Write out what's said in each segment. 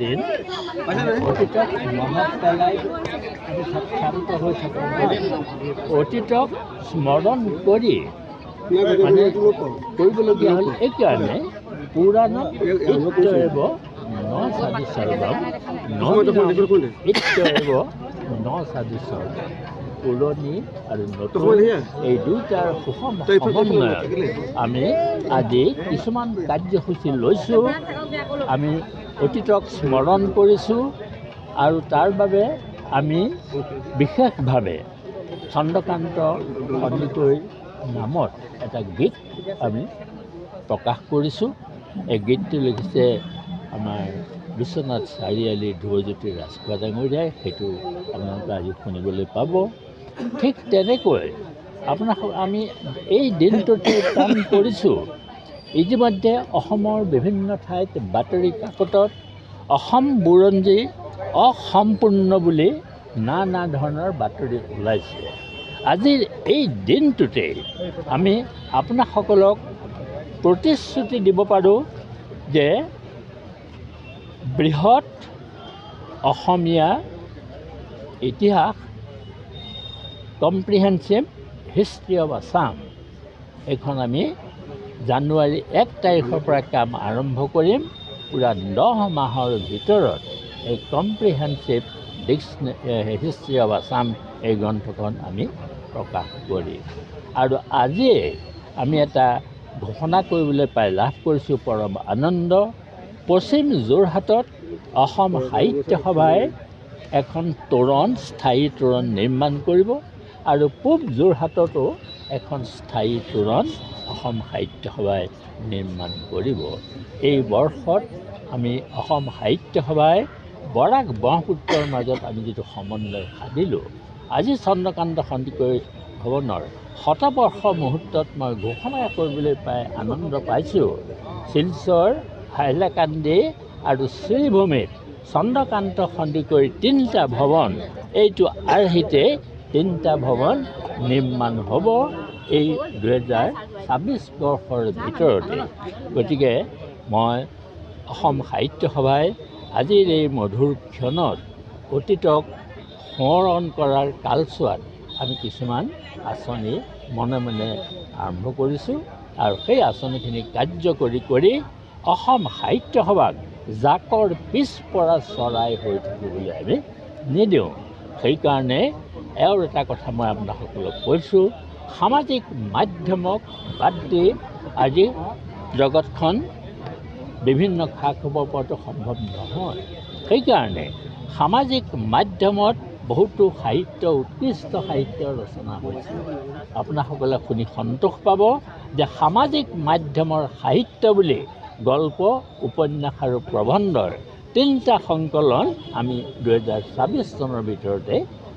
দিন অতীতক মনত পেলাই আমি শান্ত হৈ থকা নাই, অতীতক স্মৰণ কৰি মানে কৰিবলগীয়া হ'ল। এইকাৰণে পুৰাণত ইত্যেব ন সাধু সৰ্বম ইত্যেব ন সাধু সৰ্বম। পুৰণি আৰু নতুন এই দুয়োটাৰ সুষম সমন্বয়ত আমি আজি কিছুমান কাৰ্যসূচী লৈছোঁ, আমি অতীতক স্মৰণ কৰিছোঁ আৰু তাৰ বাবে আমি বিশেষভাৱে চন্দ্ৰকান্ত সন্দিকৈৰ নামত এটা গীত আমি প্ৰকাশ কৰিছোঁ। এই গীতটো লিখিছে আমাৰ বিশ্বনাথ চাৰিআলিৰ ধ্ৰুৱজ্যোতি ৰাজখোৱা ডাঙৰীয়াই, সেইটো আপোনালোকে আজি শুনিবলৈ পাব। ঠিক তেনেকৈ আমি এই দিনটোতে কাম কৰিছোঁ। ইতিমধ্যে অসমৰ বিভিন্ন ঠাইত বাতৰি কাকতত অসম বুৰঞ্জী অসম্পূৰ্ণ বুলি নানা ধৰণৰ বাতৰি ওলাইছে। আজিৰ এই দিনটোতে আমি আপোনাসকলক প্ৰতিশ্ৰুতি দিব পাৰোঁ যে বৃহৎ অসমীয়া ইতিহাস কম্প্ৰিহেনচিভ হিষ্ট্ৰী অৱ আছাম এইখন আমি জানুৱাৰী 1 তাৰিখৰ পৰা কাম আৰম্ভ কৰিম। পূৰা 10 মাহৰ ভিতৰত এই কম্প্ৰিহেনচিভ হিষ্ট্ৰী অৱ আছাম এই গ্ৰন্থখন আমি প্ৰকাশ কৰিম। আৰু আজিয়ে আমি এটা ঘোষণা কৰিবলৈ পাই লাভ কৰিছোঁ পৰম আনন্দ। পশ্চিম যোৰহাটত অসম সাহিত্য সভাই এখন তোৰণ, স্থায়ী তোৰণ নিৰ্মাণ কৰিব আৰু পূব যোৰহাটতো এখন স্থায়ী তোৰণ অসম সাহিত্য সভাই নিৰ্মাণ কৰিব। এই বৰ্ষত আমি অসম সাহিত্য সভাই বৰাক ব্ৰহ্মপুত্ৰৰ মাজত আমি যিটো সমন্বয় সাধিলোঁ, আজি চন্দ্ৰকান্ত সন্দিকৈ ভৱনৰ শতবৰ্ষ মুহূৰ্তত মই ঘোষণা কৰিবলৈ পাই আনন্দ পাইছোঁ। শিলচৰ, হাইলাকান্দি আৰু শ্ৰীভূমিত চন্দ্ৰকান্ত সন্দিকৈৰ 3টা ভৱন, এইটো আৰ্হিতে 3টা ভৱন নিৰ্মাণ হ'ব এই 2026 বৰ্ষৰ ভিতৰতে। গতিকে মই অসম সাহিত্য সভাই আজিৰ এই মধুৰ ক্ষণত অতীতক সোঁৱৰণ কৰাৰ কালচোৱাত আমি কিছুমান আঁচনি মনে মনে আৰম্ভ কৰিছোঁ আৰু সেই আঁচনিখিনি কাৰ্যকৰী কৰি অসম সাহিত্য সভাক জাকৰ পিছপৰা চৰাই হৈ থাকিবলৈ আমি নিদিওঁ। সেইকাৰণে আৰু এটা কথা মই আপোনাসকলক কৈছোঁ, সামাজিক মাধ্যমক বাদ দি আজি জগতখন বিভিন্ন খা খবৰ পোৱাটো সম্ভৱ নহয়। সেইকাৰণে সামাজিক মাধ্যমত বহুতো সাহিত্য, উৎকৃষ্ট সাহিত্য ৰচনা হৈছে। আপোনাসকলে শুনি সন্তোষ পাব যে সামাজিক মাধ্যমৰ সাহিত্য বুলি গল্প, উপন্যাস আৰু প্ৰবন্ধৰ 3টা সংকলন আমি 2026 চনৰ ভিতৰতে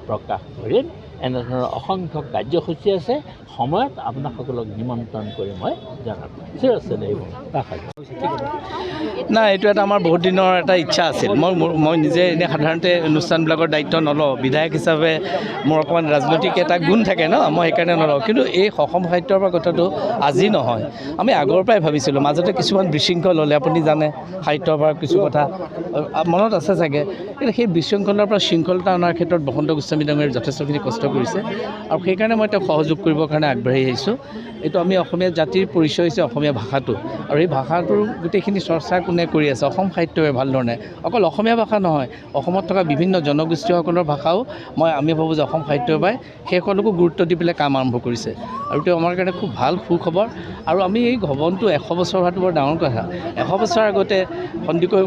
প্ৰকাশ কৰিম। এনেধৰণৰ অসংখ্য কাৰ্যসূচী আছে। সময়ত আপোনাসকলক নিমন্ত্ৰণ কৰি মই জনাম। নাই, এইটো এটা আমাৰ বহুত দিনৰ এটা ইচ্ছা আছিল। মই নিজে এনেই সাধাৰণতে অনুষ্ঠানবিলাকৰ দায়িত্ব নলওঁ, বিধায়ক হিচাপে মোৰ অকণমান ৰাজনৈতিক এটা গুণ থাকে ন, মই সেইকাৰণে নলওঁ। কিন্তু এই অসম সাহিত্যৰ পৰা কথাটো আজি নহয়, আমি আগৰ পৰাই ভাবিছিলোঁ। মাজতে কিছুমান বিশৃংখল হ'লে, আপুনি জানে সাহিত্যৰ পৰা কিছু কথা মনত আছে চাগে। কিন্তু সেই বিশৃংখলৰ পৰা শৃংখলতা অনাৰ ক্ষেত্ৰত বসন্ত গোস্বামী ডাঙৰীয়াই যথেষ্টখিনি কষ্ট কৰিছে আৰু সেইকাৰণে মই তেওঁক সহযোগ কৰিবৰ কাৰণে আগবাঢ়ি আহিছোঁ। এইটো আমি অসমীয়া জাতিৰ পৰিচয় হৈছে অসমীয়া ভাষাটো, আৰু এই ভাষাটোৰ গোটেইখিনি চৰ্চা কোনে কৰি আছে? অসম সাহিত্যই ভাল ধৰণে। অকল অসমীয়া ভাষা নহয়, অসমত থকা বিভিন্ন জনগোষ্ঠীসকলৰ ভাষাও আমি ভাবোঁ যে অসম সাহিত্য সভাই সেইসকলকো গুৰুত্ব দি পেলাই কাম আৰম্ভ কৰিছে আৰু তেওঁ আমাৰ কাৰণে খুব ভাল সুখবৰ। আৰু আমি এই ভৱনটো 100 বছৰ হোৱাটো বৰ ডাঙৰ কথা। 100 বছৰ আগতে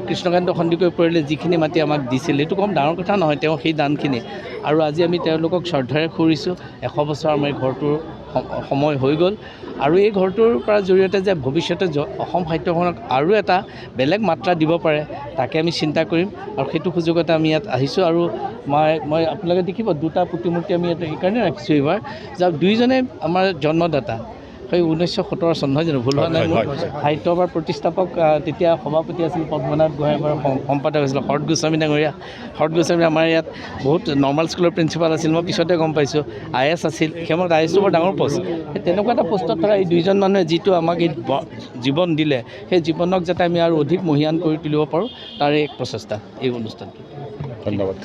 কৃষ্ণকান্ত সন্দিকৈ পৰিয়ালে যিখিনি মাটি আমাক দিছিল, এইটো কম ডাঙৰ কথা নহয়, তেওঁ সেই দানখিনি। আৰু আজি আমি তেওঁলোকক শ্ৰদ্ধাৰে সুৰিছোঁ। 100 বছৰ আমাৰ এই ঘৰটোৰ সময় হৈ গ'ল আৰু এই ঘৰটোৰ পৰা জৰিয়তে যে ভৱিষ্যতে অসম সাহিত্যখনক আৰু এটা বেলেগ মাত্ৰা দিব পাৰে, তাকে আমি চিন্তা কৰিম আৰু সেইটো সুযোগতে আমি ইয়াত আহিছোঁ। আৰু মই আপোনালোকে দেখিব 2টা প্ৰতিমূৰ্তি আমি ইয়াত এইকাৰণে ৰাখিছোঁ এইবাৰ, যে 2জনে আমাৰ জন্মদাতা। সেই 1917 চন নহয় জানো ভুল হোৱা নাই মোৰ সাহিত্য সভাৰ প্ৰতিষ্ঠাপক তেতিয়া সভাপতি আছিল পদ্মনাথ গোহাঁই আমাৰ সম্পাদক হৈছিল শৰৎ গোস্বামী ডাঙৰীয়া শৰৎ গোস্বামী আমাৰ ইয়াত বহুত নৰ্মেল স্কুলৰ প্ৰিন্সিপাল আছিল মই পিছতে গম পাইছোঁ IS আছিল সেইসময়ত ISটো বৰ ডাঙৰ পষ্ট সেই তেনেকুৱা এটা পষ্টত থকা এই দুইজন মানুহে যিটো আমাক এই জীৱন দিলে সেই জীৱনক যাতে আমি আৰু অধিক মহীয়ান কৰি তুলিব পাৰোঁ তাৰে এক প্ৰচেষ্টা এই অনুষ্ঠানটো ধন্যবাদ